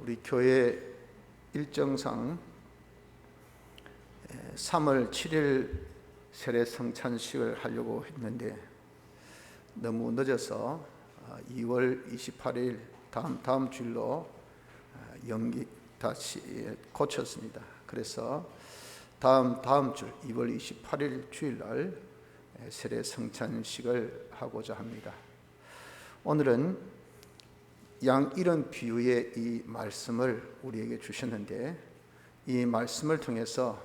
우리 교회 일정상 3월 7일 세례 성찬식을 하려고 했는데 너무 늦어서 2월 28일 다음 주일로 다시 고쳤습니다. 그래서 다음 주 2월 28일 주일날 세례 성찬식을 하고자 합니다. 오늘은 양 잃은 비유의 이 말씀을 우리에게 주셨는데, 이 말씀을 통해서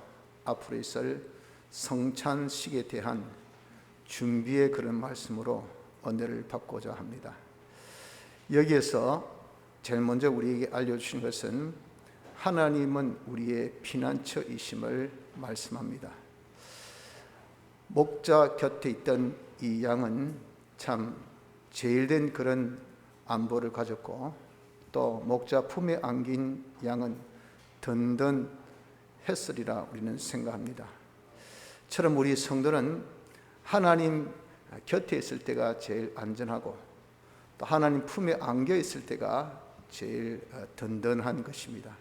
앞으로 있을 성찬식에 대한 준비의 그런 말씀으로 은혜를 받고자 합니다. 여기에서 제일 먼저 우리에게 알려주신 것은 하나님은 우리의 피난처이심을 말씀합니다. 목자 곁에 있던 이 양은 참 제일된 그런 안보를 가졌고, 또 목자 품에 안긴 양은 든든했으리라 우리는 생각합니다. 처럼 우리 성도는 하나님 곁에 있을 때가 제일 안전하고, 또 하나님 품에 안겨 있을 때가 제일 든든한 것입니다.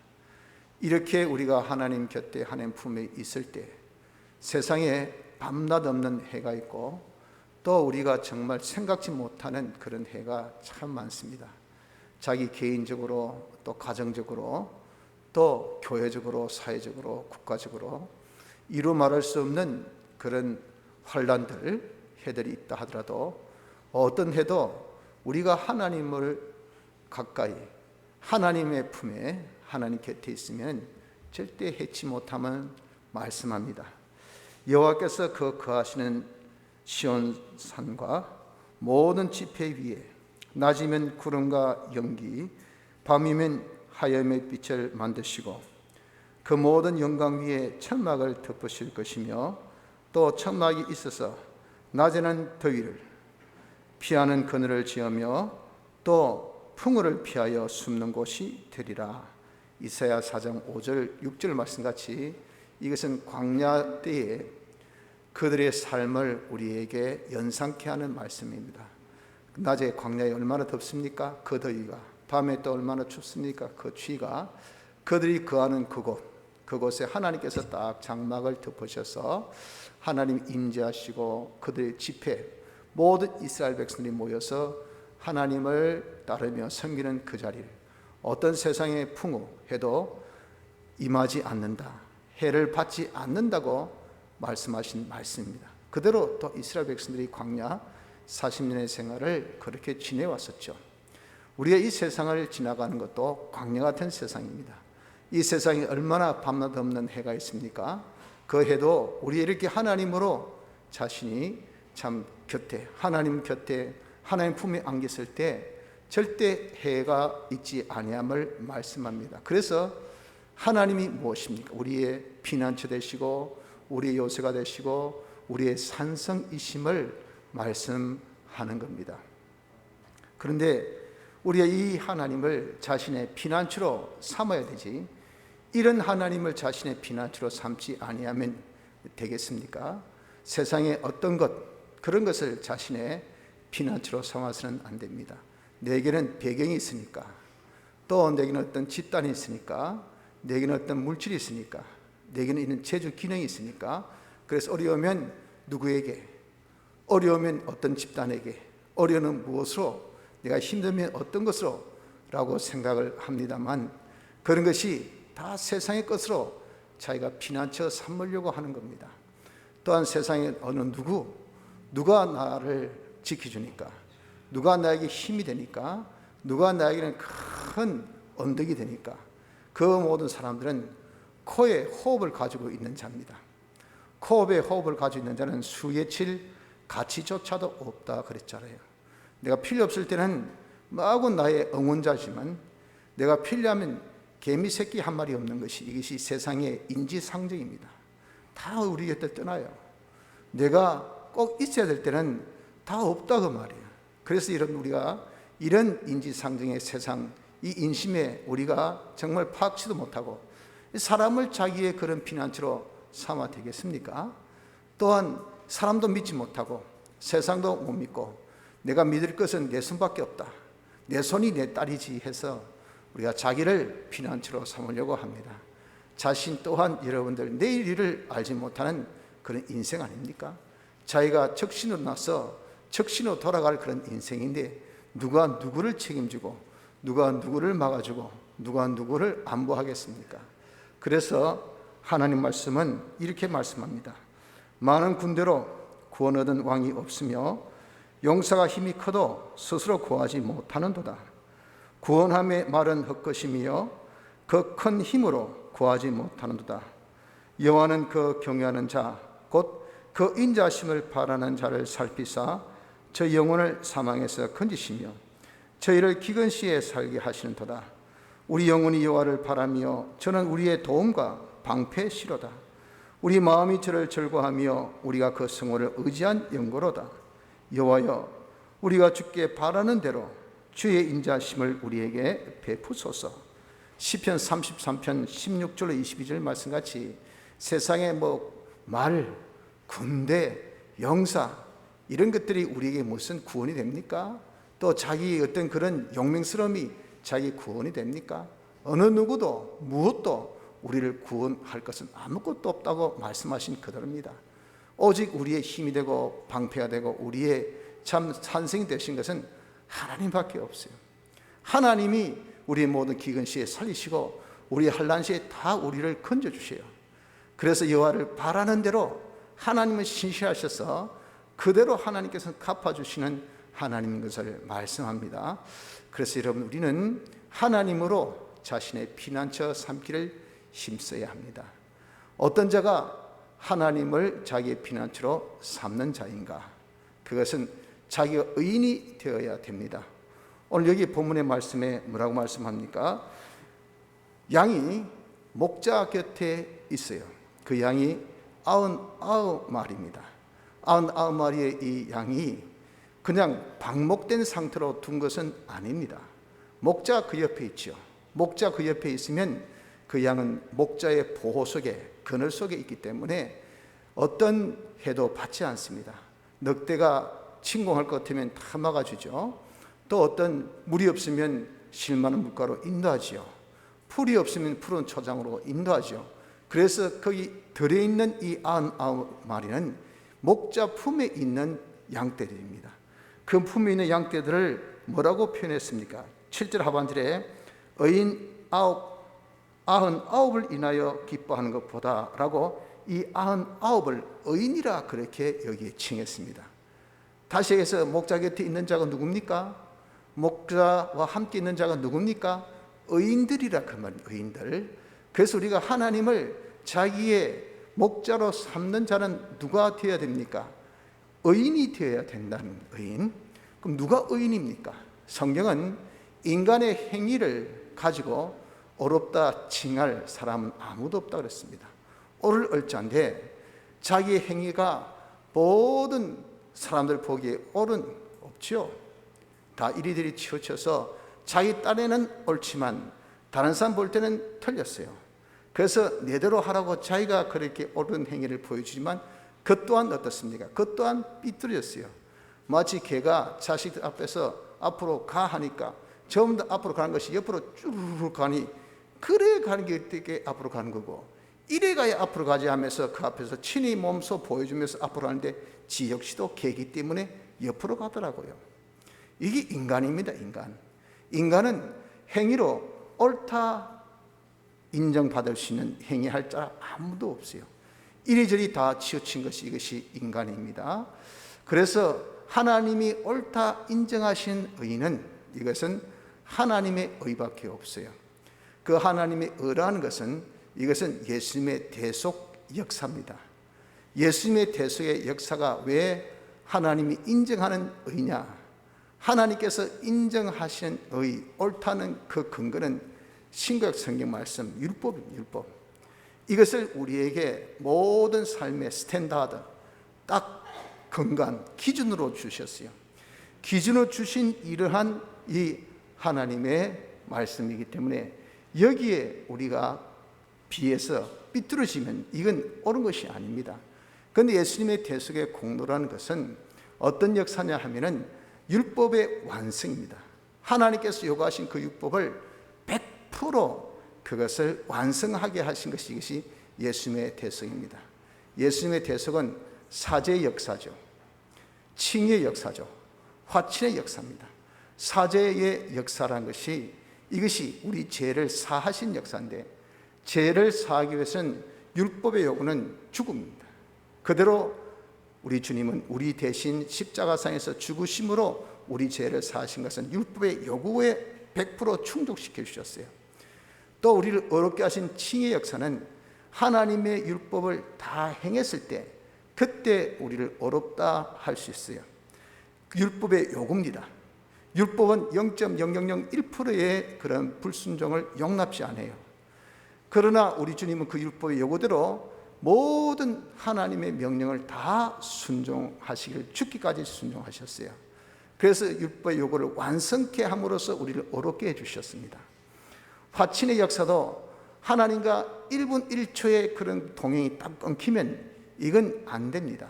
이렇게 우리가 하나님 곁에 하나님 품에 있을 때 세상에 밤낮 없는 해가 있고, 또 우리가 정말 생각지 못하는 그런 해가 참 많습니다. 자기 개인적으로, 또 가정적으로, 또 교회적으로, 사회적으로, 국가적으로 이루 말할 수 없는 그런 환난들, 해들이 있다 하더라도 어떤 해도 우리가 하나님을 가까이, 하나님의 품에, 하나님 곁에 있으면 절대 해치 못함을 말씀합니다. 여호와께서 거하시는 시온산과 모든 지폐 위에 낮이면 구름과 연기, 밤이면 하염의 빛을 만드시고 그 모든 영광 위에 천막을 덮으실 것이며, 또 천막이 있어서 낮에는 더위를 피하는 그늘을 지으며 또 풍우를 피하여 숨는 곳이 되리라. 이사야 4장 5절 6절 말씀같이 이것은 광야 때에 그들의 삶을 우리에게 연상케 하는 말씀입니다. 낮에 광야에 얼마나 덥습니까? 그 더위가. 밤에 또 얼마나 춥습니까? 그 추위가. 그들이 거하는 그곳에 하나님께서 딱 장막을 덮으셔서 하나님 임재하시고, 그들의 집회 모든 이스라엘 백성들이 모여서 하나님을 따르며 섬기는 그 자리를 어떤 세상의 풍우해도 임하지 않는다, 해를 받지 않는다고 말씀하신 말씀입니다. 그대로 또 이스라엘 백성들이 광야 40년의 생활을 그렇게 지내왔었죠. 우리가 이 세상을 지나가는 것도 광야 같은 세상입니다. 이 세상에 얼마나 밤낮 없는 해가 있습니까? 그 해도 우리 이렇게 하나님으로 자신이 참 곁에, 하나님 곁에, 하나님 품에 안겼을 때 절대 해가 있지 아니함을 말씀합니다. 그래서 하나님이 무엇입니까? 우리의 피난처 되시고, 우리의 요새가 되시고, 우리의 산성이심을 말씀하는 겁니다. 그런데 우리가 이 하나님을 자신의 피난처로 삼아야 되지, 이런 하나님을 자신의 피난처로 삼지 아니하면 되겠습니까? 세상의 어떤 것, 그런 것을 자신의 피난처로 삼아서는 안 됩니다. 내게는 배경이 있으니까, 또 내게는 어떤 집단이 있으니까, 내게는 어떤 물질이 있으니까, 내게는 있는 제주 기능이 있으니까, 그래서 어려우면 누구에게, 어려우면 어떤 집단에게, 어려우면 무엇으로, 내가 힘들면 어떤 것으로 라고 생각을 합니다만, 그런 것이 다 세상의 것으로 자기가 피난처 삼으려고 하는 겁니다. 또한 세상에 어느 누가 나를 지켜주니까, 누가 나에게 힘이 되니까, 누가 나에게는 큰 언덕이 되니까, 그 모든 사람들은 코에 호흡을 가지고 있는 자입니다. 코에 호흡을 가지고 있는 자는 수예칠 가치조차도 없다 그랬잖아요. 내가 필요 없을 때는 마구 나의 응원자지만, 내가 필요하면 개미 새끼 한 마리 없는 것이, 이것이 세상의 인지상정입니다. 다 우리 곁을 떠나요. 내가 꼭 있어야 될 때는 다 없다 그 말이에요. 그래서 우리가 이런 인지상정의 세상, 이 인심에 우리가 정말 파악치도 못하고 사람을 자기의 그런 피난처로 삼아 되겠습니까? 또한 사람도 믿지 못하고 세상도 못 믿고 내가 믿을 것은 내 손밖에 없다, 내 손이 내 딸이지 해서 우리가 자기를 피난처로 삼으려고 합니다. 자신 또한 여러분들 내일 일을 알지 못하는 그런 인생 아닙니까? 자기가 적신으로 나서 적신으로 돌아갈 그런 인생인데 누가 누구를 책임지고 누가 누구를 막아주고 누가 누구를 안보하겠습니까? 그래서 하나님 말씀은 이렇게 말씀합니다. 많은 군대로 구원 얻은 왕이 없으며 용사가 힘이 커도 스스로 구하지 못하는도다. 구원함의 말은 헛것임이요 그 큰 힘으로 구하지 못하는도다. 여호와는 그 경외하는 자 곧 그 인자심을 바라는 자를 살피사 저 영혼을 사망에서 건지시며 저희를 기근 시에 살게 하시는도다. 우리 영혼이 여호와를 바라며 저는 우리의 도움과 방패시로다. 우리 마음이 저를 절거하며 우리가 그 성호를 의지한 영고로다. 여호와여 우리가 주께 바라는 대로 주의 인자심을 우리에게 베푸소서. 시편 33편 16절로 22절 말씀같이 세상에 말, 군대, 영사 이런 것들이 우리에게 무슨 구원이 됩니까? 또 자기의 어떤 그런 용맹스러움이 자기 구원이 됩니까? 어느 누구도 무엇도 우리를 구원할 것은 아무것도 없다고 말씀하신 그대로입니다. 오직 우리의 힘이 되고 방패가 되고 우리의 참 산성이 되신 것은 하나님밖에 없어요. 하나님이 우리의 모든 기근 시에 살리시고 우리의 환난 시에 다 우리를 건져주세요. 그래서 여호와를 바라는 대로 하나님은 신실하셔서 그대로 하나님께서 갚아주시는 하나님인 것을 말씀합니다. 그래서 여러분 우리는 하나님으로 자신의 피난처 삼기를 힘써야 합니다. 어떤 자가 하나님을 자기의 피난처로 삼는 자인가? 그것은 자기가 의인이 되어야 됩니다. 오늘 여기 본문의 말씀에 뭐라고 말씀합니까? 양이 목자 곁에 있어요. 그 양이 99마리입니다. 99마리의 이 양이 그냥 방목된 상태로 둔 것은 아닙니다. 목자 그 옆에 있죠. 목자 그 옆에 있으면 그 양은 목자의 보호 속에, 그늘 속에 있기 때문에 어떤 해도 받지 않습니다. 늑대가 침공할 것 같으면 다 막아주죠. 또 어떤 물이 없으면 실만한 물가로 인도하지요. 풀이 없으면 푸른 초장으로 인도하죠. 그래서 거기 들어있는 이 99마리는 목자 품에 있는 양떼들입니다. 그 품에 있는 양떼들을 뭐라고 표현했습니까? 7절 하반절에 의인 99을 인하여 기뻐하는 것보다 라고 이 99을 의인이라 그렇게 여기에 칭했습니다. 다시 해서 목자 곁에 있는 자가 누굽니까? 목자와 함께 있는 자가 누굽니까? 의인들이라 그 말입니다. 의인들. 그래서 우리가 하나님을 자기의 목자로 삼는 자는 누가 되어야 됩니까? 의인이 되어야 된다는 의인. 그럼 누가 의인입니까? 성경은 인간의 행위를 가지고 어렵다 칭할 사람은 아무도 없다 그랬습니다. 옳을 얼자인데 자기의 행위가 모든 사람들 보기에 옳은 없죠. 다 이리저리 치우쳐서 자기 딴에는 옳지만 다른 사람 볼 때는 틀렸어요. 그래서 내대로 하라고 자기가 그렇게 옳은 행위를 보여주지만 그 또한 어떻습니까? 그 또한 삐뚤어졌어요. 마치 개가 자식 앞에서 앞으로 가 하니까 전부 다 앞으로 가는 것이 옆으로 쭉 가니 그래 가는 게 어떻게 앞으로 가는 거고 이래 가야 앞으로 가지 하면서 그 앞에서 친히 몸소 보여주면서 앞으로 가는데 지 역시도 개이기 때문에 옆으로 가더라고요. 이게 인간입니다. 인간은 행위로 옳다 인정받을 수 있는 행위할 자 아무도 없어요. 이리저리 다 치우친 것이 이것이 인간입니다. 그래서 하나님이 옳다 인정하신 의는 이것은 하나님의 의밖에 없어요. 그 하나님의 의라는 것은 이것은 예수님의 대속 역사입니다. 예수님의 대속의 역사가 왜 하나님이 인정하는 의냐? 하나님께서 인정하신 의, 옳다는 그 근거는 신구약 성경 말씀, 율법입니다. 율법. 이것을 우리에게 모든 삶의 스탠다드, 딱 근간, 기준으로 주셨어요. 기준으로 주신 이러한 이 하나님의 말씀이기 때문에 여기에 우리가 비해서 삐뚤어지면 이건 옳은 것이 아닙니다. 그런데 예수님의 대속의 공로라는 것은 어떤 역사냐 하면은 율법의 완성입니다. 하나님께서 요구하신 그 율법을 100% 그것을 완성하게 하신 것이 이것이 예수님의 대속입니다. 예수님의 대속은 사죄의 역사죠. 칭의의 역사죠. 화친의 역사입니다. 사죄의 역사라는 것이 이것이 우리 죄를 사하신 역사인데, 죄를 사하기 위해서는 율법의 요구는 죽음입니다. 그대로 우리 주님은 우리 대신 십자가상에서 죽으심으로 우리 죄를 사하신 것은 율법의 요구에 100% 충족시켜 주셨어요. 또 우리를 어렵게 하신 칭의 역사는 하나님의 율법을 다 행했을 때 그때 우리를 어렵다 할 수 있어요. 율법의 요구입니다. 율법은 0.0001%의 그런 불순종을 용납지 않아요. 그러나 우리 주님은 그 율법의 요구대로 모든 하나님의 명령을 다 순종하시길, 죽기까지 순종하셨어요. 그래서 율법의 요구를 완성케 함으로써 우리를 어렵게 해주셨습니다. 화친의 역사도 하나님과 1분 1초의 그런 동행이 딱 끊기면 이건 안 됩니다.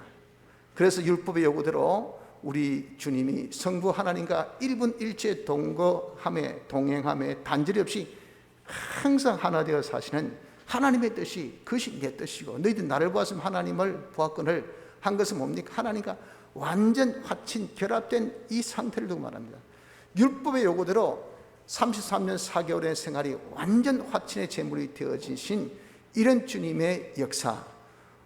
그래서 율법의 요구대로 우리 주님이 성부 하나님과 1분 1초의 동행함에 단절이 없이 항상 하나 되어 사시는 하나님의 뜻이, 그것이 내 뜻이고, 너희들 나를 보았으면 하나님을 보았거늘 한 것은 뭡니까? 하나님과 완전 화친, 결합된 이 상태를 두고 말합니다. 율법의 요구대로 33년 4개월의 생활이 완전 화친의 제물이 되어지신 이런 주님의 역사,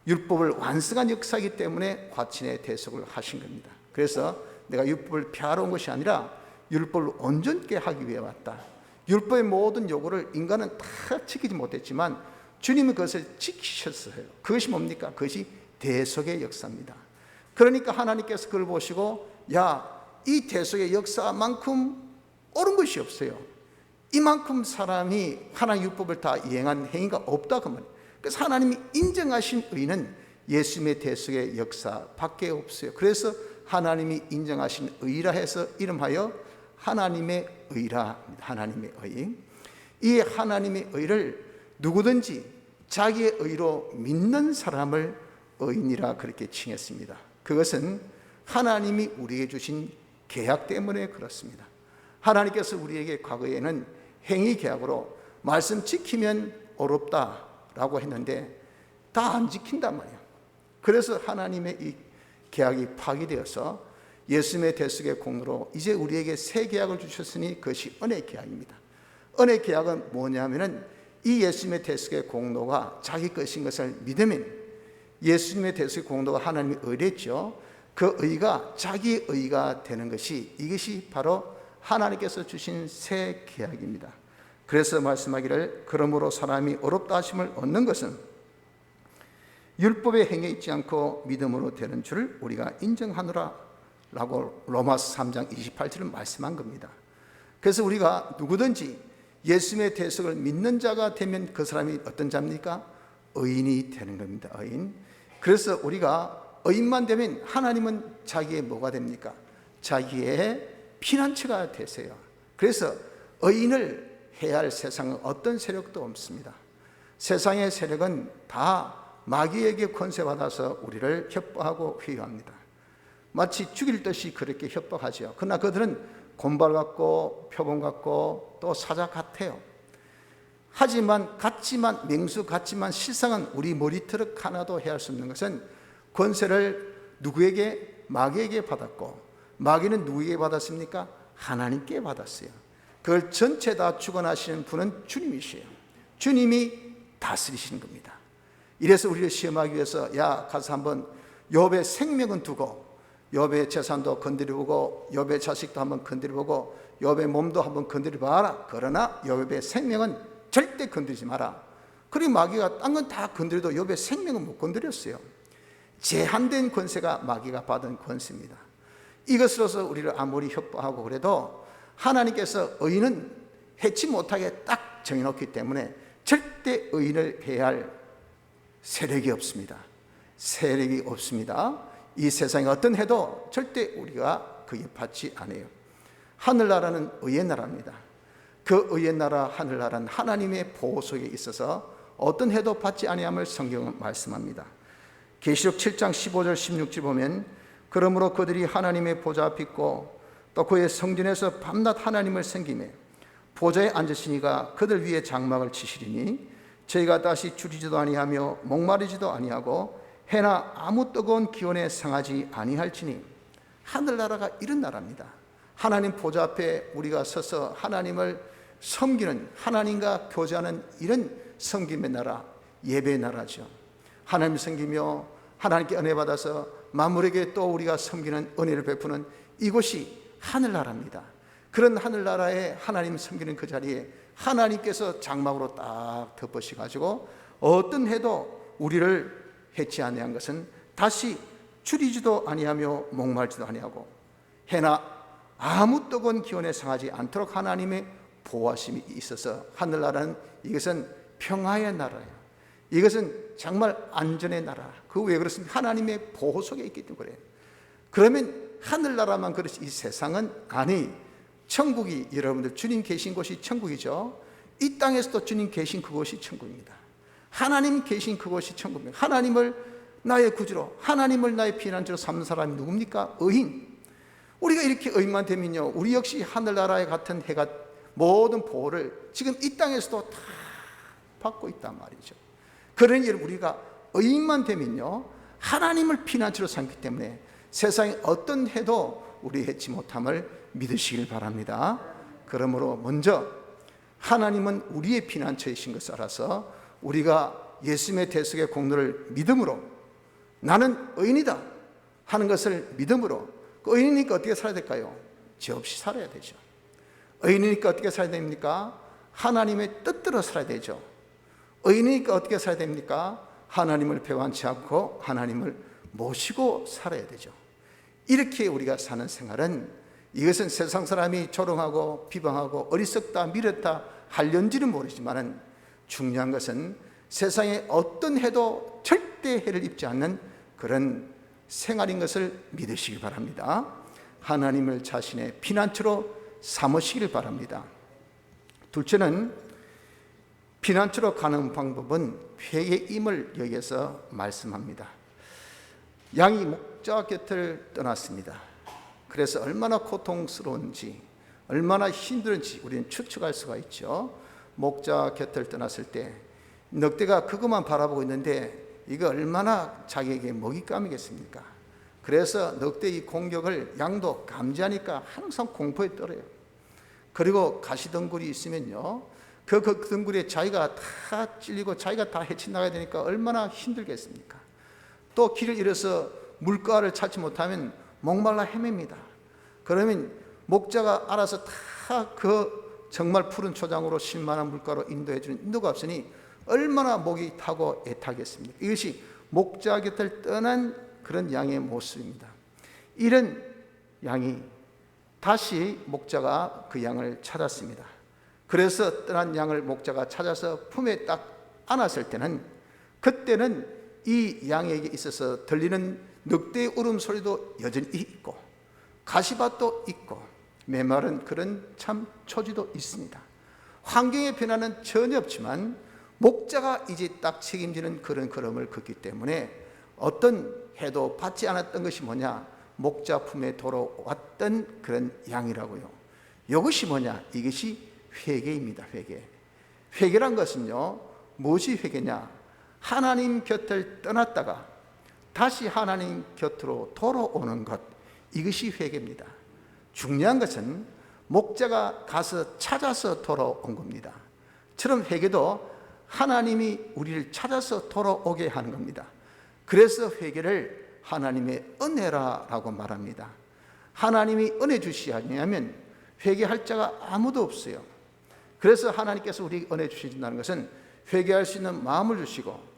율법을 완성한 역사이기 때문에 화친의 대속을 하신 겁니다. 그래서 내가 율법을 폐하러 온 것이 아니라 율법을 온전케 하기 위해 왔다. 율법의 모든 요구를 인간은 다 지키지 못했지만 주님은 그것을 지키셨어요. 그것이 뭡니까? 그것이 대속의 역사입니다. 그러니까 하나님께서 그걸 보시고, 야, 이 대속의 역사만큼 옳은 것이 없어요. 이만큼 사람이 하나님 율법을 다 이행한 행위가 없다 그 말이에요. 그래서 하나님이 인정하신 의는 예수님의 대속의 역사밖에 없어요. 그래서 하나님이 인정하신 의라 해서 이름하여 하나님의 의라. 하나님의 의. 이 하나님의 의를 누구든지 자기의 의로 믿는 사람을 의인이라 그렇게 칭했습니다. 그것은 하나님이 우리에게 주신 계약 때문에 그렇습니다. 하나님께서 우리에게 과거에는 행위 계약으로 말씀 지키면 어렵다라고 했는데 다 안 지킨단 말이에요. 그래서 하나님의 이 계약이 파기되어서 예수님의 대속의 공로로 이제 우리에게 새 계약을 주셨으니 그것이 은혜 계약입니다. 은혜 계약은 뭐냐면은 이 예수님의 대속의 공로가 자기 것인 것을 믿으면, 예수님의 대속의 공로가 하나님의 의랬죠. 그 의가 자기 의가 되는 것이, 이것이 바로 하나님께서 주신 새 계약입니다. 그래서 말씀하기를 그러므로 사람이 어렵다 하심을 얻는 것은 율법에 행해 있지 않고 믿음으로 되는 줄 우리가 인정하노라 라고 로마서 3장 28절을 말씀한 겁니다. 그래서 우리가 누구든지 예수님의 대속을 믿는 자가 되면 그 사람이 어떤 자입니까? 의인이 되는 겁니다. 의인. 그래서 우리가 의인만 되면 하나님은 자기의 뭐가 됩니까? 자기의 피난처가 되세요. 그래서 의인을 해야 할 세상은 어떤 세력도 없습니다. 세상의 세력은 다 마귀에게 권세받아서 우리를 협박하고 회유합니다. 마치 죽일 듯이 그렇게 협박하죠. 그러나 그들은 곤발 같고 표범 같고 또 사자 같아요. 하지만 같지만 맹수 같지만 실상은 우리 머리털 하나도 해할 수 없는 것은 권세를 누구에게? 마귀에게 받았고, 마귀는 누구에게 받았습니까? 하나님께 받았어요. 그걸 전체 다 주관하시는 분은 주님이시에요. 주님이 다스리시는 겁니다. 이래서 우리를 시험하기 위해서 야 가서 한번 욥의 생명은 두고 욥의 재산도 건드려보고 욥의 자식도 한번 건드려보고 욥의 몸도 한번 건드려봐라. 그러나 욥의 생명은 절대 건드리지 마라. 그리고 마귀가 딴 건 다 건드려도 욥의 생명은 못 건드렸어요. 제한된 권세가 마귀가 받은 권세입니다. 이것으로서 우리를 아무리 협박하고 그래도 하나님께서 의인은 해치 못하게 딱 정해놓기 때문에 절대 의인을 해야 할 세력이 없습니다. 세력이 없습니다. 이 세상에 어떤 해도 절대 우리가 그에 받지 않아요. 하늘나라는 의의 나라입니다. 그 의의 나라 하늘나라는 하나님의 보호 속에 있어서 어떤 해도 받지 아니함을 성경은 말씀합니다. 계시록 7장 15절 16절 보면 그러므로 그들이 하나님의 보좌 앞에 있고 또 그의 성전에서 밤낮 하나님을 섬기며 보좌에 앉으시니가 그들 위에 장막을 치시리니 저희가 다시 줄이지도 아니하며 목마르지도 아니하고 해나 아무 뜨거운 기온에 상하지 아니할지니. 하늘나라가 이런 나라입니다. 하나님 보좌 앞에 우리가 서서 하나님을 섬기는, 하나님과 교제하는 이런 섬김의 나라, 예배의 나라죠. 하나님 섬기며 하나님께 은혜 받아서 만물에게 또 우리가 섬기는 은혜를 베푸는 이곳이 하늘나라입니다. 그런 하늘나라에 하나님 섬기는 그 자리에 하나님께서 장막으로 딱 덮으셔가지고 어떤 해도 우리를 해치 아니한 것은 다시 줄이지도 아니하며 목말지도 아니하고 해나 아무 뜨거운 기온에 상하지 않도록 하나님의 보호하심이 있어서 하늘나라는 이것은 평화의 나라예요. 이것은 정말 안전의 나라. 그 왜 그렇습니까? 하나님의 보호 속에 있기 때문에 그래요. 그러면 하늘나라만 그렇지 이 세상은 아니, 천국이 여러분들 주님 계신 곳이 천국이죠. 이 땅에서도 주님 계신 그곳이 천국입니다. 하나님 계신 그곳이 천국입니다. 하나님을 나의 구주로, 하나님을 나의 피난처로 삼는 사람이 누굽니까? 의인. 우리가 이렇게 의인만 되면요, 우리 역시 하늘나라에 같은 해가 모든 보호를 지금 이 땅에서도 다 받고 있단 말이죠. 그러니 우리가 의인만 되면요, 하나님을 피난처로 삼기 때문에 세상에 어떤 해도 우리 해치 못함을 믿으시길 바랍니다. 그러므로 먼저 하나님은 우리의 피난처이신 것을 알아서 우리가 예수님의 대속의 공로를 믿음으로, 나는 의인이다 하는 것을 믿음으로, 그 의인이니까 어떻게 살아야 될까요? 죄 없이 살아야 되죠. 의인이니까 어떻게 살아야 됩니까? 하나님의 뜻대로 살아야 되죠. 의인이니까 어떻게 살아야 됩니까? 하나님을 배반치 않고 하나님을 모시고 살아야 되죠. 이렇게 우리가 사는 생활은, 이것은 세상 사람이 조롱하고 비방하고 어리석다 미렸다 할런지는 모르지만 중요한 것은 세상에 어떤 해도 절대 해를 입지 않는 그런 생활인 것을 믿으시기 바랍니다. 하나님을 자신의 피난처로 삼으시길 바랍니다. 둘째는 피난처로 가는 방법은 회개임을 여기서 말씀합니다. 양이 목자 곁을 떠났습니다. 그래서 얼마나 고통스러운지, 얼마나 힘든지 우리는 추측할 수가 있죠. 목자 곁을 떠났을 때 늑대가 그것만 바라보고 있는데 이거 얼마나 자기에게 먹잇감이겠습니까? 그래서 늑대의 공격을 양도 감지하니까 항상 공포에 떨어요. 그리고 가시덩굴이 있으면요, 그 덩굴에 자기가 다 찔리고 자기가 다 헤쳐나가야 되니까 얼마나 힘들겠습니까? 또 길을 잃어서 물가를 찾지 못하면 목말라 헤맵니다. 그러면 목자가 알아서 다 그 정말 푸른 초장으로 쉴만한 물가로 인도해 주는 인도가 없으니 얼마나 목이 타고 애타겠습니까? 이것이 목자 곁을 떠난 그런 양의 모습입니다. 이런 양이 다시 목자가 그 양을 찾았습니다. 그래서 떠난 양을 목자가 찾아서 품에 딱 안았을 때는, 그때는 이 양에게 있어서 들리는 늑대의 울음소리도 여전히 있고 가시밭도 있고 메마른 그런 참 초지도 있습니다. 환경의 변화는 전혀 없지만 목자가 이제 딱 책임지는 그런 걸음을 걷기 때문에 어떤 해도 받지 않았던 것이 뭐냐? 목자 품에 돌아왔던 그런 양이라고요. 이것이 뭐냐? 이것이 회개입니다. 회개. 회개란 것은요, 무엇이 회개냐? 하나님 곁을 떠났다가 다시 하나님 곁으로 돌아오는 것, 이것이 회개입니다. 중요한 것은 목자가 가서 찾아서 돌아온 겁니다. 처럼 회개도 하나님이 우리를 찾아서 돌아오게 하는 겁니다. 그래서 회개를 하나님의 은혜라고 말합니다. 하나님이 은혜 주시지 않으면 회개할 자가 아무도 없어요. 그래서 하나님께서 우리에게 은혜 주신다는 것은 회개할 수 있는 마음을 주시고,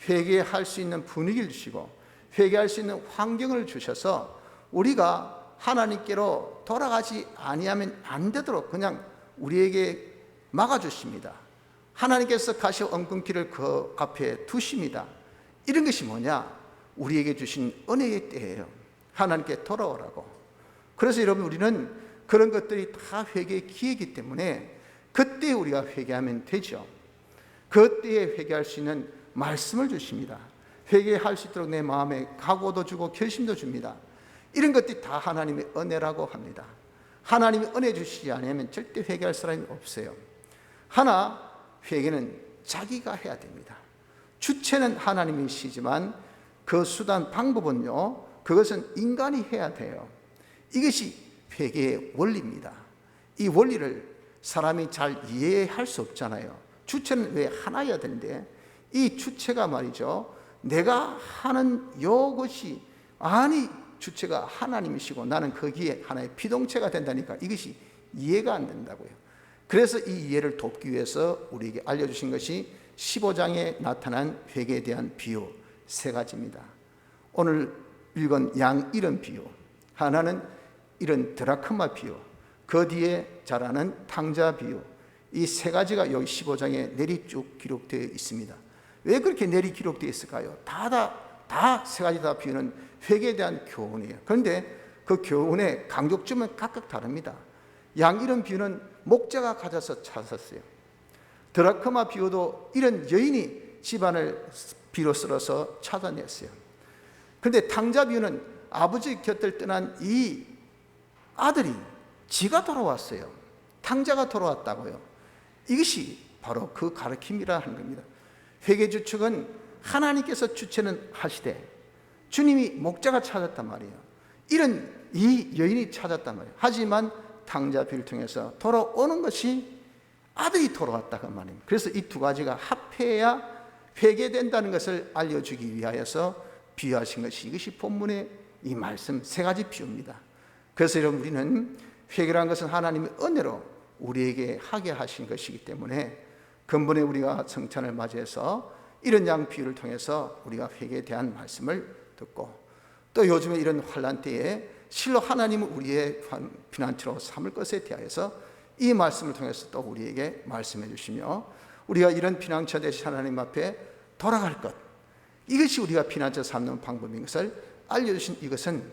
회개할 수 있는 분위기를 주시고, 회개할 수 있는 환경을 주셔서 우리가 하나님께로 돌아가지 아니하면 안 되도록 그냥 우리에게 막아주십니다. 하나님께서 가시 엉겅퀴를 그 앞에 두십니다. 이런 것이 뭐냐? 우리에게 주신 은혜의 때예요. 하나님께 돌아오라고. 그래서 여러분, 우리는 그런 것들이 다 회개의 기회이기 때문에 그때 우리가 회개하면 되죠. 그때에 회개할 수 있는 말씀을 주십니다. 회개할 수 있도록 내 마음에 각오도 주고 결심도 줍니다. 이런 것들이 다 하나님의 은혜라고 합니다. 하나님이 은혜 주시지 않으면 절대 회개할 사람이 없어요. 하나, 회개는 자기가 해야 됩니다. 주체는 하나님이시지만 그 수단, 방법은요, 그것은 인간이 해야 돼요. 이것이 회개의 원리입니다. 이 원리를 사람이 잘 이해할 수 없잖아요. 주체는 왜 하나여야 되는데, 이 주체가 말이죠, 내가 하는 이것이, 아니 주체가 하나님이시고 나는 거기에 하나의 피동체가 된다니까 이것이 이해가 안 된다고요. 그래서 이 이해를 돕기 위해서 우리에게 알려주신 것이 15장에 나타난 회개에 대한 비유 3가지입니다. 오늘 읽은 양 이름 비유, 하나는 이런 드라크마 비유, 그 뒤에 자라는 탕자 비유, 이 3가지가 여기 15장에 내리 쭉 기록되어 있습니다. 왜 그렇게 내리 기록되어 있을까요? 다 3가지 다 비유는 회개에 대한 교훈이에요. 그런데 그 교훈의 강조점은 각각 다릅니다. 양 이름 비유는 목자가 가져서 찾았어요. 드라크마 비유도 이런 여인이 집안을 비로 쓸어서 찾아냈어요. 그런데 탕자 비유는 아버지 곁을 떠난 이 아들이 지가 돌아왔어요. 탕자가 돌아왔다고요. 이것이 바로 그 가르침이라 하는 겁니다. 회개 주축은 하나님께서 주체는 하시되 주님이 목자가 찾았단 말이에요. 이런 이 여인이 찾았단 말이에요. 하지만 탕자 비유를 통해서 돌아오는 것이 아들이 돌아왔다고 말입니다. 그래서 이 2가지가 합해야 회개된다는 것을 알려주기 위하여서 비유하신 것이, 이것이 본문의 이 말씀 3가지 비유입니다. 그래서 여러분, 우리는 회개라는 것은 하나님의 은혜로 우리에게 하게 하신 것이기 때문에 근본에 우리가 성찬을 맞이해서 이런 양 비유를 통해서 우리가 회개에 대한 말씀을 듣고, 또 요즘에 이런 환난 때에 실로 하나님은 우리의 피난처로 삼을 것에 대하여서 이 말씀을 통해서 또 우리에게 말씀해 주시며, 우리가 이런 피난처 되신 하나님 앞에 돌아갈 것, 이것이 우리가 피난처 삼는 방법인 것을 알려주신, 이것은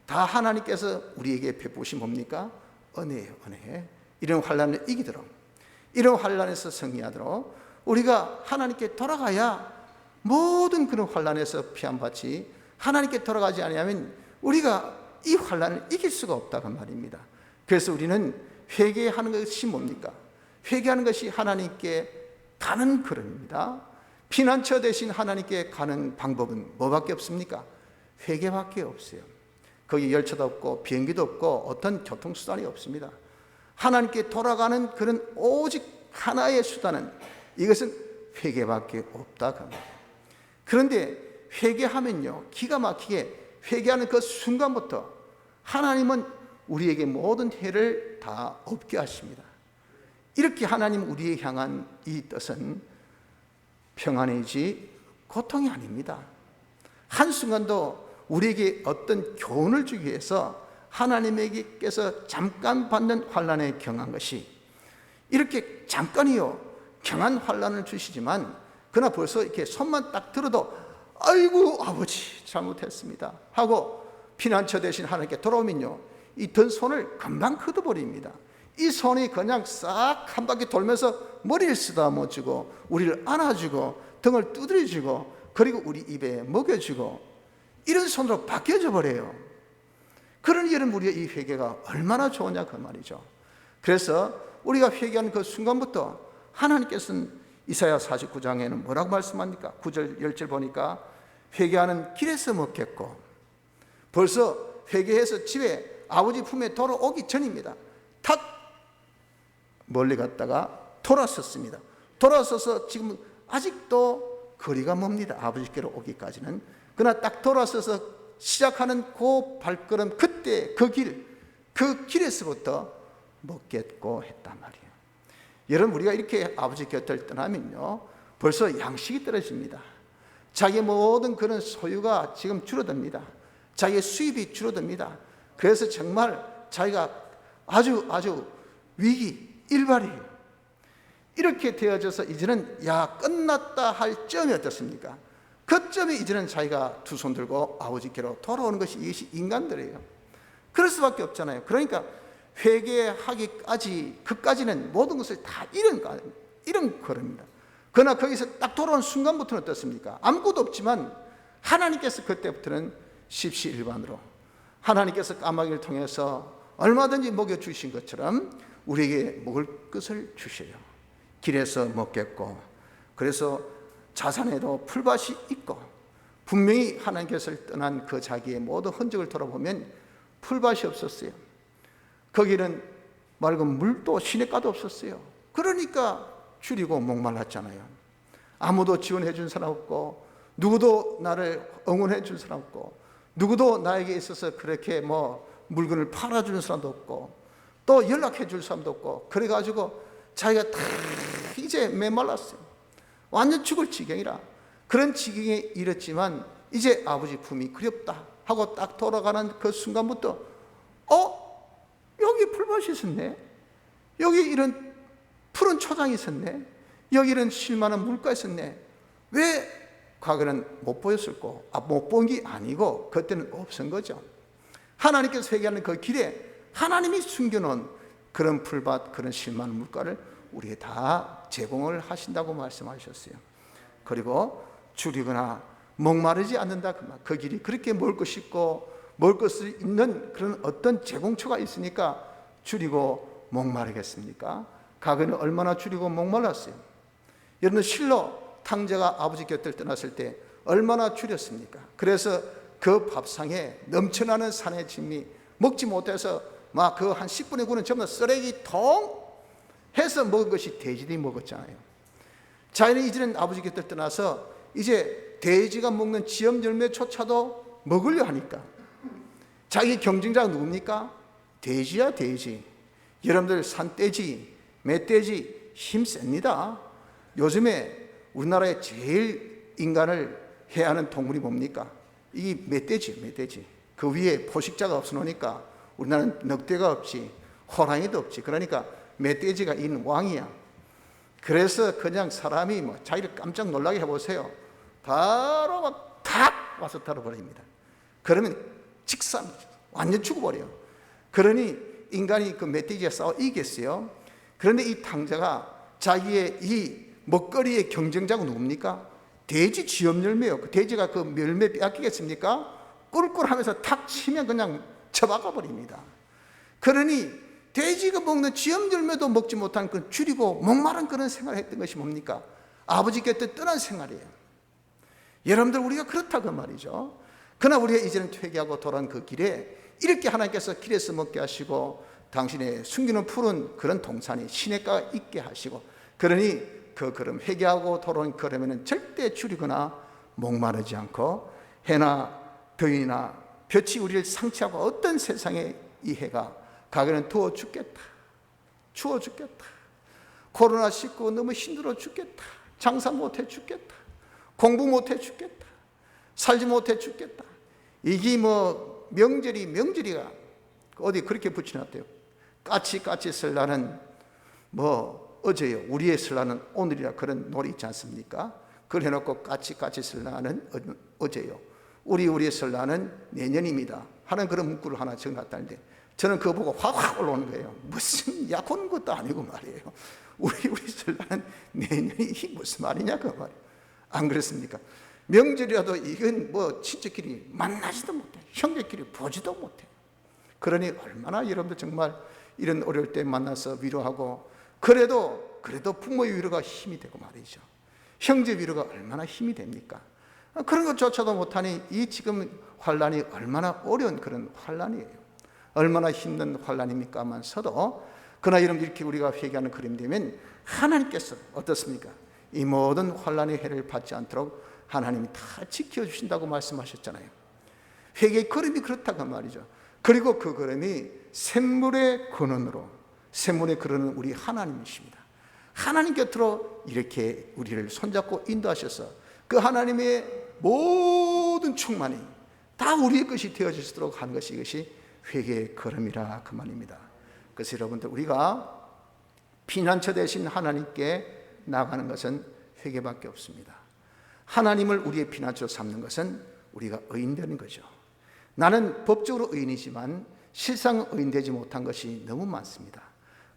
다 하나님께서 우리에게 베푸신 뭡니까? 은혜예요. 은혜. 이런 환난을 이기도록, 이런 환난에서 승리하도록 우리가 하나님께 돌아가야 모든 그런 환난에서 피함받지, 하나님께 돌아가지 않으면 우리가 이 환난을 이길 수가 없다고 말입니다. 그래서 우리는 회개하는 것이 뭡니까? 회개하는 것이 하나님께 가는 걸음입니다. 피난처 대신 하나님께 가는 방법은 뭐밖에 없습니까? 회개밖에 없어요. 거기 열차도 없고 비행기도 없고 어떤 교통수단이 없습니다. 하나님께 돌아가는 그런 오직 하나의 수단은, 이것은 회개밖에 없다 그 말이에요. 그런데 회개하면요, 기가 막히게 회개하는 그 순간부터 하나님은 우리에게 모든 해를 다 없게 하십니다. 이렇게 하나님 우리에 향한 이 뜻은 평안이지 고통이 아닙니다. 한순간도 우리에게 어떤 교훈을 주기 위해서 하나님에게서 잠깐 받는 환난에 경한 것이, 이렇게 잠깐이요 경한 환난을 주시지만 그러나 벌써 이렇게 손만 딱 들어도 아이고 아버지 잘못했습니다 하고 피난처 대신 하나님께 돌아오면요, 이 든 손을 금방 걷어버립니다. 이 손이 그냥 싹 한 바퀴 돌면서 머리를 쓰다듬어주고 우리를 안아주고 등을 두드려주고 그리고 우리 입에 먹여주고 이런 손으로 바뀌어져 버려요. 그러니 여러분, 우리의 이 회개가 얼마나 좋으냐 그 말이죠. 그래서 우리가 회개하는 그 순간부터 하나님께서는 이사야 49장에는 뭐라고 말씀합니까? 9절 10절 보니까 회개하는 길에서 먹겠고, 벌써 회개해서 집에 아버지 품에 돌아오기 전입니다. 탁 멀리 갔다가 돌아섰습니다. 돌아서서 지금 아직도 거리가 멉니다. 아버지께로 오기까지는. 그러나 딱 돌아서서 시작하는 그 발걸음, 그때 그 길에서부터 먹겠고 했단 말이에요. 여러분, 우리가 이렇게 아버지 곁을 떠나면요, 벌써 양식이 떨어집니다. 자기의 모든 그런 소유가 지금 줄어듭니다. 자기의 수입이 줄어듭니다. 그래서 정말 자기가 아주 위기 일발이에요. 이렇게 되어져서 이제는 끝났다 할 점이 어떻습니까? 그 점이 이제는 자기가 두 손 들고 아버지께로 돌아오는 것이, 이것이 인간들이에요. 그럴 수밖에 없잖아요. 그러니까 회개하기까지, 그까지는 모든 것을 다 잃은 걸음입니다. 그러나 거기서 딱 돌아오는 순간부터는 어떻습니까? 아무것도 없지만 하나님께서 그때부터는 십시일반으로 하나님께서 까마귀를 통해서 얼마든지 먹여주신 것처럼 우리에게 먹을 것을 주셔요. 길에서 먹겠고, 그래서 자산에도 풀밭이 있고, 분명히 하나님께서 떠난 그 자기의 모든 흔적을 돌아보면 풀밭이 없었어요. 거기는 맑은 물도 시냇가도 없었어요. 그러니까 줄이고 목말랐잖아요. 아무도 지원해 준 사람 없고, 누구도 나를 응원해 준 사람 없고, 누구도 나에게 있어서 그렇게 물건을 팔아주는 사람도 없고, 또 연락해 줄 사람도 없고, 그래가지고 자기가 다 이제 메말랐어요. 완전 죽을 지경이라. 그런 지경에 이르렀지만 이제 아버지 품이 그립다 하고 딱 돌아가는 그 순간부터 여기 풀밭이 있었네, 여기 이런 푸른 초장이 있었네, 여기 이런 쉴만한 물가가 있었네. 왜 과거는 못 보였을까? 못 본 게 아니고 그때는 없은 거죠. 하나님께서 회개하는 그 길에 하나님이 숨겨놓은 그런 풀밭, 그런 쉴만한 물가를 우리에게 다 제공을 하신다고 말씀하셨어요. 그리고 줄이거나 목마르지 않는다 그 말. 그 길이 그렇게 먹을 것이 있고 먹을 것이 있는 그런 어떤 제공처가 있으니까 줄이고 목마르겠습니까? 과거는 얼마나 줄이고 목말랐어요. 여러분, 실로 탕자가 아버지 곁을 떠났을 때 얼마나 줄였습니까? 그래서 그 밥상에 넘쳐나는 산의 짐이 먹지 못해서 막 그 한 10분의 9는 전부 다 쓰레기통 해서 먹은 것이 돼지들이 먹었잖아요. 자기는 이제는 아버지 곁을 떠나서 이제 돼지가 먹는 지엄 열매조차도 먹으려 하니까 자기 경쟁자가 누굽니까? 돼지야, 돼지. 여러분들 산돼지, 멧돼지 힘 셉니다. 요즘에 우리나라에 제일 인간을 해하는 동물이 뭡니까? 이 멧돼지예요, 멧돼지. 그 위에 포식자가 없어놓으니까 우리나라는 늑대가 없지, 호랑이도 없지. 그러니까 멧돼지가 있는 왕이야. 그래서 그냥 사람이 자기를 깜짝 놀라게 해보세요. 바로 막 탁 와서 털어버립니다. 그러면 직사 완전 죽어버려요. 그러니 인간이 그 멧돼지와 싸워 이기겠어요? 그런데 이 탕자가 자기의 이 먹거리의 경쟁자가 누굽니까? 돼지 지엄열매요. 그 돼지가 그 열매 빼앗기겠습니까? 꿀꿀하면서 탁 치면 그냥 쳐박아 버립니다. 그러니 돼지가 먹는 지엄열매도 먹지 못한 그 줄이고 목마른 그런 생활을 했던 것이 뭡니까? 아버지 곁에 떠난 생활이에요. 여러분들, 우리가 그렇다고 말이죠. 그러나 우리가 이제는 퇴계하고 돌아온 그 길에 이렇게 하나님께서 길에서 먹게 하시고 당신의 숨기는 푸른 그런 동산이 시냇가가 있게 하시고, 그러니 그 걸음 회개하고 돌아온 걸음에는 절대 줄이거나 목마르지 않고 해나 더위나 볕이 우리를 상치하고 어떤 세상의 이 해가 가게는 더워 죽겠다, 추워 죽겠다, 코로나19 너무 힘들어 죽겠다, 장사 못해 죽겠다, 공부 못해 죽겠다, 살지 못해 죽겠다. 이게 명절이가 어디 그렇게 붙여놨대요. 까치 설날은 어제요, 우리의 설날은 오늘이라 그런 노래 있지 않습니까? 그걸 해놓고 까치 설날은 어제요, 우리의 설날은 내년입니다 하는 그런 문구를 하나 적어놨다는데, 저는 그거 보고 확 올라오는 거예요. 무슨 약혼 것도 아니고 말이에요. 우리 설날은 내년이 무슨 말이냐 그 말이에요. 안 그렇습니까? 명절이라도 이건 친척끼리 만나지도 못해, 형제끼리 보지도 못해. 그러니 얼마나 여러분들 정말 이런 어려울 때 만나서 위로하고, 그래도 부모의 위로가 힘이 되고 말이죠. 형제 위로가 얼마나 힘이 됩니까? 그런 것조차도 못하니 이 지금 환란이 얼마나 어려운 그런 환란이에요. 얼마나 힘든 환란입니까만서도, 그러나 여러분, 이렇게 우리가 회개하는 그림이 되면 하나님께서 어떻습니까? 이 모든 환란의 해를 받지 않도록 하나님이 다 지켜주신다고 말씀하셨잖아요. 회개의 걸음이 그렇다고 말이죠. 그리고 그 걸음이 샘물의 근원으로, 샘물의 근원은 우리 하나님이십니다. 하나님 곁으로 이렇게 우리를 손잡고 인도하셔서 그 하나님의 모든 충만이 다 우리의 것이 되어지도록 하는 것이, 이것이 회개의 걸음이라 그 말입니다. 그래서 여러분들, 우리가 피난처 되신 하나님께 나가는 것은 회개밖에 없습니다. 하나님을 우리의 피난처로 삼는 것은 우리가 의인되는 거죠. 나는 법적으로 의인이지만 실상 의인되지 못한 것이 너무 많습니다.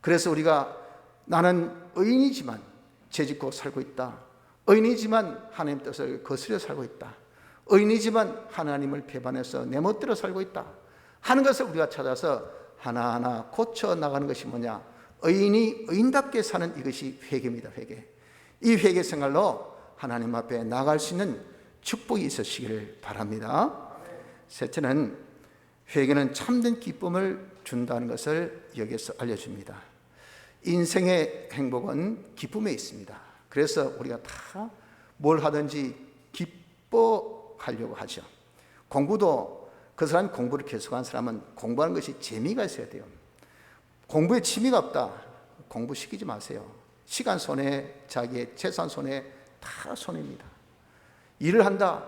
그래서 우리가 나는 의인이지만 죄짓고 살고 있다, 의인이지만 하나님 뜻을 거스려 살고 있다, 의인이지만 하나님을 배반해서 내 멋대로 살고 있다 하는 것을 우리가 찾아서 하나하나 고쳐 나가는 것이 뭐냐? 의인이 의인답게 사는 이것이 회개입니다. 회개. 이 회개 생활로 하나님 앞에 나갈 수 있는 축복이 있으시기를 바랍니다. 셋째는 회개는 참된 기쁨을 준다는 것을 여기서 알려줍니다. 인생의 행복은 기쁨에 있습니다. 그래서 우리가 다 뭘 하든지 기뻐하려고 하죠. 공부도 그 사람이 공부를 계속한 사람은 공부하는 것이 재미가 있어야 돼요. 공부에 취미가 없다. 공부시키지 마세요. 시간 손해, 자기의 재산 손해, 다 손해입니다. 일을 한다.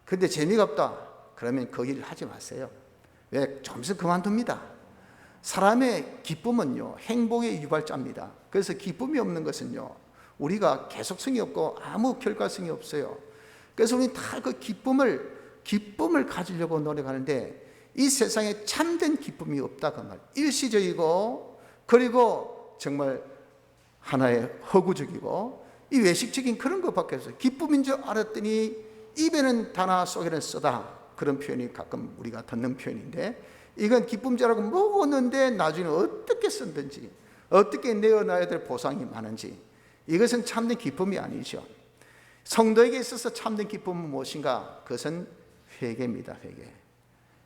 근데 재미가 없다. 그러면 그 일을 하지 마세요. 왜? 좀 있으면 그만둡니다. 사람의 기쁨은요, 행복의 유발자입니다. 그래서 기쁨이 없는 것은요, 우리가 계속성이 없고 아무 결과성이 없어요. 그래서 우리는 다 그 기쁨을 가지려고 노력하는데 이 세상에 참된 기쁨이 없다 그 말. 일시적이고 그리고 정말 하나의 허구적이고 이 외식적인 그런 것밖에 없어요. 기쁨인 줄 알았더니 입에는 다나 속에는 쓰다. 그런 표현이 가끔 우리가 듣는 표현인데 이건 기쁨 줄 알고 먹었는데 나중에 어떻게 쓴든지 어떻게 내어놔야 될 보상이 많은지 이것은 참된 기쁨이 아니죠. 성도에게 있어서 참된 기쁨은 무엇인가? 그것은 회개입니다. 회개.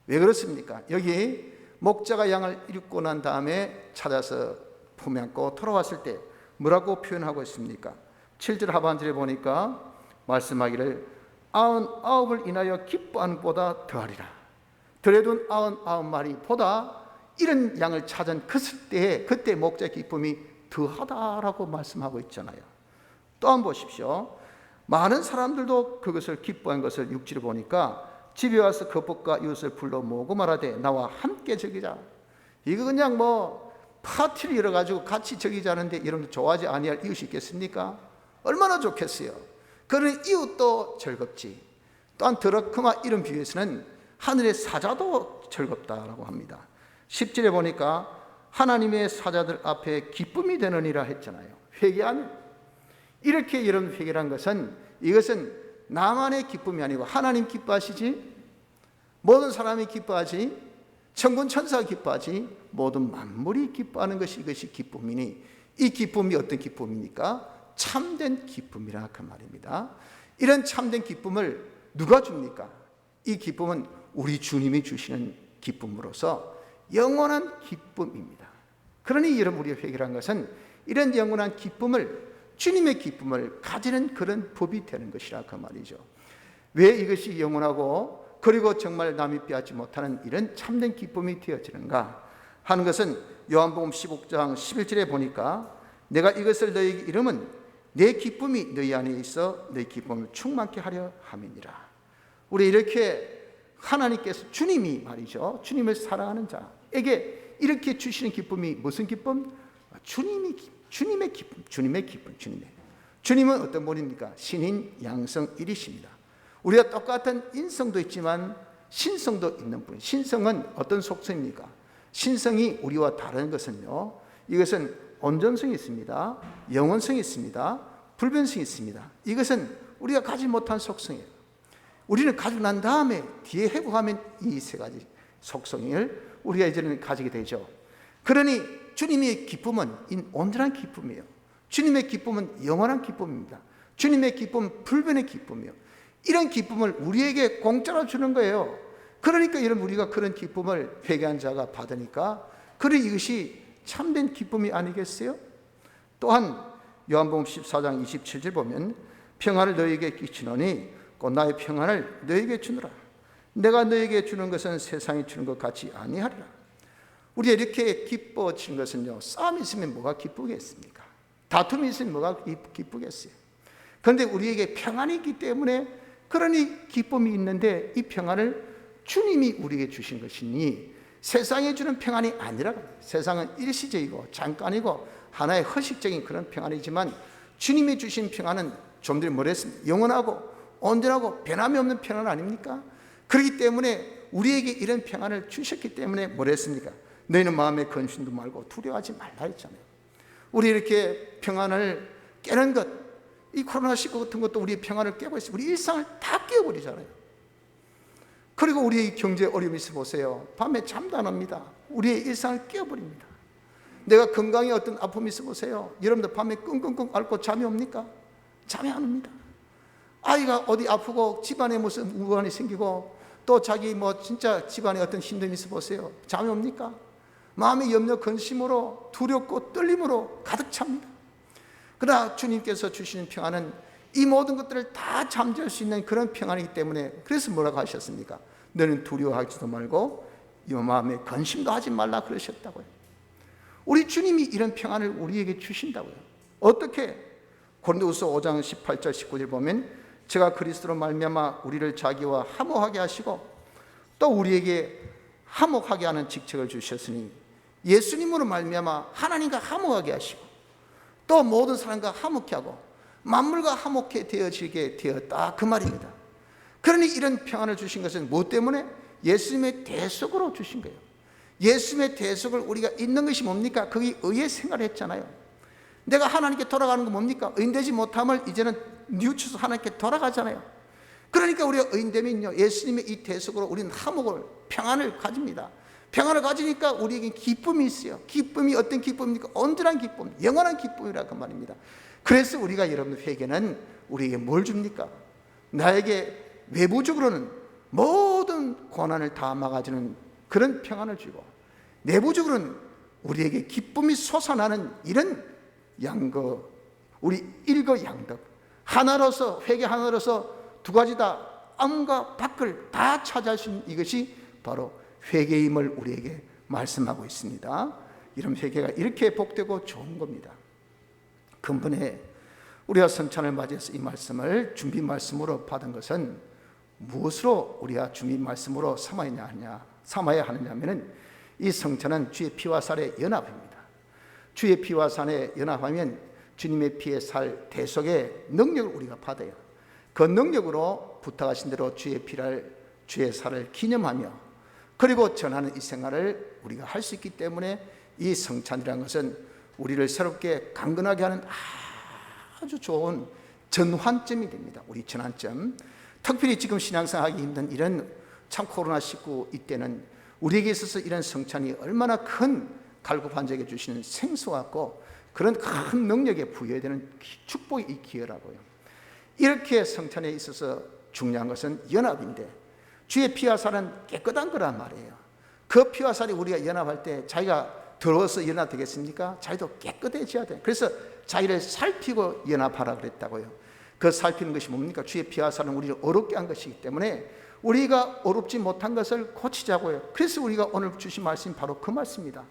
왜 그렇습니까? 여기 목자가 양을 잃고 난 다음에 찾아서 품에 안고 돌아왔을 때 뭐라고 표현하고 있습니까? 7절 하반절에 보니까 말씀하기를 99을 인하여 기뻐하는 것보다 더하리라. 들여둔 99마리 보다 이런 양을 찾은 그때 목자의 기쁨이 더하다라고 말씀하고 있잖아요. 또 한번 보십시오. 많은 사람들도 그것을 기뻐한 것을 6절에 보니까 집에 와서 그법과 이웃을 불러 모으고 말하되 나와 함께 즐기자. 이거 그냥 파티를 열어가지고 같이 즐기자는데 여러분들 좋아하지 아니할 이웃이 있겠습니까? 얼마나 좋겠어요. 그런 이웃도 즐겁지. 또한 드라크마 이런 비유에서는 하늘의 사자도 즐겁다라고 합니다. 10절에 보니까 하나님의 사자들 앞에 기쁨이 되느니라 했잖아요. 회개하면 이렇게 여러분 회개란 것은 이것은 나만의 기쁨이 아니고 하나님 기뻐하시지, 모든 사람이 기뻐하지, 천군 천사가 기뻐하지, 모든 만물이 기뻐하는 것이 이것이 기쁨이니 이 기쁨이 어떤 기쁨입니까? 참된 기쁨이라 그 말입니다. 이런 참된 기쁨을 누가 줍니까? 이 기쁨은 우리 주님이 주시는 기쁨으로서 영원한 기쁨입니다. 그러니 여러분 우리가 회개한 것은 이런 영원한 기쁨을 주님의 기쁨을 가지는 그런 법이 되는 것이라 그 말이죠. 왜 이것이 영원하고 그리고 정말 남이 빼앗지 못하는 이런 참된 기쁨이 되어지는가 하는 것은 요한복음 15장 11절에 보니까 내가 이것을 너희에게 이름은 내 기쁨이 너희 안에 있어 너희 기쁨을 충만케 하려 함이니라. 우리 이렇게 하나님께서 주님이 말이죠. 주님을 사랑하는 자에게 이렇게 주시는 기쁨이 무슨 기쁨? 주님의 기쁨. 주님은 어떤 분입니까? 신인 양성 일이십니다. 우리가 똑같은 인성도 있지만 신성도 있는 분. 신성은 어떤 속성입니까? 신성이 우리와 다른 것은요, 이것은 온전성이 있습니다. 영원성이 있습니다. 불변성이 있습니다. 이것은 우리가 가지 못한 속성이에요. 우리는 가지고 난 다음에 뒤에 회복하면 이 세 가지 속성을 우리가 이제는 가지게 되죠. 그러니 주님의 기쁨은 온전한 기쁨이에요. 주님의 기쁨은 영원한 기쁨입니다. 주님의 기쁨은 불변의 기쁨이에요. 이런 기쁨을 우리에게 공짜로 주는 거예요. 그러니까 여러분 우리가 그런 기쁨을 회개한 자가 받으니까 그래 이것이 참된 기쁨이 아니겠어요? 또한 요한복음 14장 27절 보면 평안을 너희에게 끼치노니 곧 나의 평안을 너희에게 주노라. 내가 너희에게 주는 것은 세상이 주는 것 같이 아니하리라. 우리가 이렇게 기뻐지는 것은요, 싸움이 있으면 뭐가 기쁘겠습니까? 다툼이 있으면 뭐가 기쁘겠어요? 그런데 우리에게 평안이 있기 때문에 그러니 기쁨이 있는데 이 평안을 주님이 우리에게 주신 것이니 세상에 주는 평안이 아니라, 세상은 일시적이고 잠깐이고 하나의 허식적인 그런 평안이지만 주님이 주신 평안은 좀 전에 뭐랬습니까? 영원하고 온전하고 변함이 없는 평안 아닙니까? 그렇기 때문에 우리에게 이런 평안을 주셨기 때문에 뭐랬습니까? 너희는 마음에 근심도 말고 두려워하지 말라 했잖아요. 우리 이렇게 평안을 깨는 것, 이 코로나19 같은 것도 우리의 평안을 깨고 있어요. 우리 일상을 다 깨버리잖아요. 그리고 우리 경제 어려움이 있어 보세요. 밤에 잠도 안 옵니다. 우리의 일상을 깨어버립니다. 내가 건강에 어떤 아픔이 있어 보세요. 여러분들 밤에 끙끙끙 앓고 잠이 옵니까? 잠이 안 옵니다. 아이가 어디 아프고 집안에 무슨 우환이 생기고 또 자기 진짜 집안에 어떤 힘듦이 있어 보세요. 잠이 옵니까? 마음의 염려 근심으로 두렵고 떨림으로 가득 찹니다. 그러나 주님께서 주시는 평안은 이 모든 것들을 다 잠재울 수 있는 그런 평안이기 때문에, 그래서 뭐라고 하셨습니까? 너는 두려워하지도 말고 이 마음에 근심도 하지 말라 그러셨다고요. 우리 주님이 이런 평안을 우리에게 주신다고요. 어떻게? 고린도후서 5장 18절 19절 보면 제가 그리스도로 말미암아 우리를 자기와 화목하게 하시고 또 우리에게 화목하게 하는 직책을 주셨으니 예수님으로 말미암아 하나님과 화목하게 하시고 또 모든 사람과 화목케 하고 만물과 화목해 되어지게 되었다, 그 말입니다. 그러니 이런 평안을 주신 것은 무엇 때문에? 예수님의 대속으로 주신 거예요. 예수님의 대속을 우리가 잊는 것이 뭡니까? 그게 의의 생활을 했잖아요. 내가 하나님께 돌아가는 건 뭡니까? 의인되지 못함을 이제는 뉘우쳐서 하나님께 돌아가잖아요. 그러니까 우리가 의인되면요, 예수님의 이 대속으로 우리는 화목을, 평안을 가집니다. 평안을 가지니까 우리에게 기쁨이 있어요. 기쁨이 어떤 기쁨입니까? 온전한 기쁨, 영원한 기쁨이라고 말입니다. 그래서 우리가, 여러분, 회개는 우리에게 뭘 줍니까? 나에게 외부적으로는 모든 고난을 다 막아주는 그런 평안을 주고, 내부적으로는 우리에게 기쁨이 솟아나는 이런 양거, 우리 일거양득, 하나로서, 회개 하나로서 두 가지 다 안과 밖을 다 차지할 수 있는 이것이 바로 회개임을 우리에게 말씀하고 있습니다. 이런 회개가 이렇게 복되고 좋은 겁니다. 근본에 우리가 성찬을 맞이해서 이 말씀을 준비 말씀으로 받은 것은 무엇으로 우리가 준비 말씀으로 삼아야 하느냐 하면은, 이 성찬은 주의 피와 살의 연합입니다. 주의 피와 살의 연합하면 주님의 피의 살 대속의 능력을 우리가 받아요. 그 능력으로 부탁하신 대로 주의 피를, 주의 살을 기념하며 그리고 전하는 이 생활을 우리가 할 수 있기 때문에 이 성찬이라는 것은 우리를 새롭게 강건하게 하는 아주 좋은 전환점이 됩니다. 우리 전환점. 특별히 지금 신앙생활하기 힘든 이런 참 코로나19 이때는 우리에게 있어서 이런 성찬이 얼마나 큰 갈급한적에 주시는 생수 같고 그런 큰 능력에 부여해야 되는 축복이 이 기회라고요. 이렇게 성찬에 있어서 중요한 것은 연합인데, 주의 피와 살은 깨끗한 거란 말이에요. 그 피와 살이 우리가 연합할 때 자기가 더러워서 연합되겠습니까? 자기도 깨끗해져야 돼. 그래서 자기를 살피고 연합하라 그랬다고요. 그 살피는 것이 뭡니까? 주의 피와 살은 우리를 어렵게 한 것이기 때문에 우리가 어렵지 못한 것을 고치자고요. 그래서 우리가 오늘 주신 말씀이 바로 그 말씀입니다.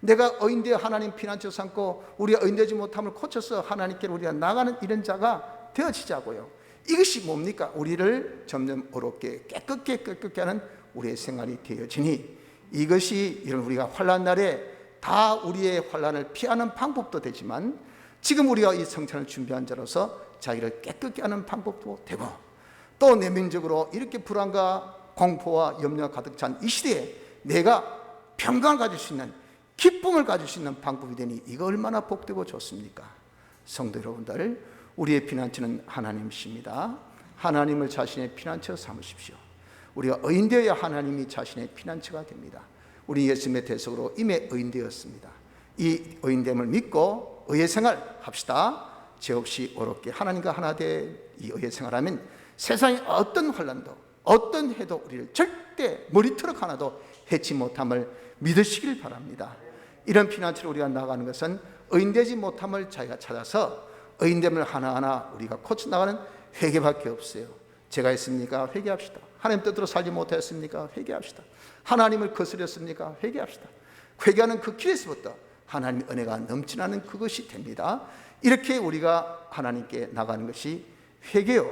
내가 의인되어 하나님 피난처 삼고 우리가 의인되지 못함을 고쳐서 하나님께로 우리가 나가는 이런 자가 되어지자고요. 이것이 뭡니까? 우리를 점점 어렵게 깨끗게 하는 우리의 생활이 되어지니, 이것이 이런 우리가 환난 날에 다 우리의 환난을 피하는 방법도 되지만, 지금 우리가 이 성찬을 준비한 자로서 자기를 깨끗게 하는 방법도 되고, 또 내면적으로 이렇게 불안과 공포와 염려가 가득 찬 이 시대에 내가 평강을 가질 수 있는, 기쁨을 가질 수 있는 방법이 되니 이거 얼마나 복되고 좋습니까? 성도 여러분들, 우리의 피난처는 하나님이십니다. 하나님을 자신의 피난처 삼으십시오. 우리가 의인되어야 하나님이 자신의 피난처가 됩니다. 우리 예수님의 대속으로 이미 의인되었습니다. 이 의인됨을 믿고 의의 생활 합시다. 죄 없이 어렵게 하나님과 하나 된 이 의의 생활하면 세상의 어떤 환난도 어떤 해도 우리를 절대 머리털 하나도 해치 못함을 믿으시길 바랍니다. 이런 피난처로 우리가 나가는 것은 의인되지 못함을 자기가 찾아서 의인됨을 하나하나 우리가 고쳐나가는 회개밖에 없어요. 제가 했습니까? 회개합시다. 하나님 뜻대로 살지 못했습니까? 회개합시다. 하나님을 거스렸습니까? 회개합시다. 회개하는 그 길에서부터 하나님의 은혜가 넘치나는 그것이 됩니다. 이렇게 우리가 하나님께 나가는 것이 회개요.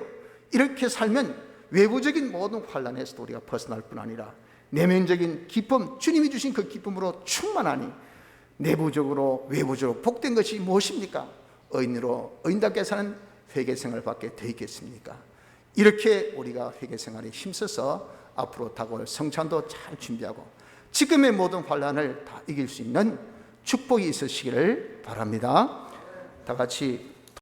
이렇게 살면 외부적인 모든 환난에서도 우리가 벗어날 뿐 아니라 내면적인 기쁨, 주님이 주신 그 기쁨으로 충만하니 내부적으로 외부적으로 복된 것이 무엇입니까? 의인으로 의인답게 사는 회개생활밖에 더 있겠습니까? 이렇게 우리가 회개생활에 힘써서 앞으로 다가올 성찬도 잘 준비하고 지금의 모든 환난을 다 이길 수 있는 축복이 있으시기를 바랍니다. 다 같이